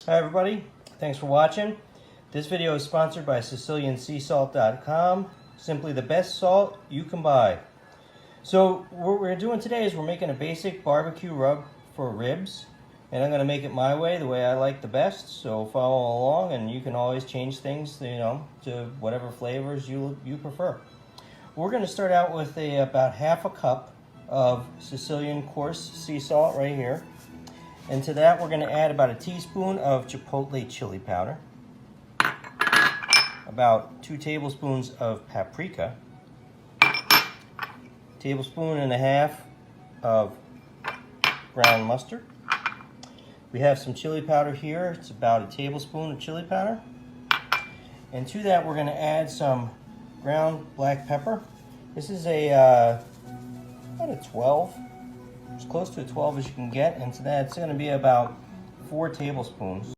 Hi everybody, thanks for watching. This video is sponsored by SicilianSeaSalt.com. Simply the best salt you can buy. So what we're doing today is we're making a basic barbecue rub for ribs. And I'm going to make it my way, the way I like the best. So follow along, and you can always change things, to whatever flavors you prefer. We're going to start out with about half a cup of Sicilian coarse sea salt right here. And to that we're going to add about a teaspoon of chipotle chili powder, about 2 tablespoons of paprika, tablespoon and a half of ground mustard. We have some chili powder here. It's about a tablespoon of chili powder. And to that we're going to add some ground black pepper. This is about a 12, as close to a 12 as you can get. And to that it's going to be about 4 tablespoons.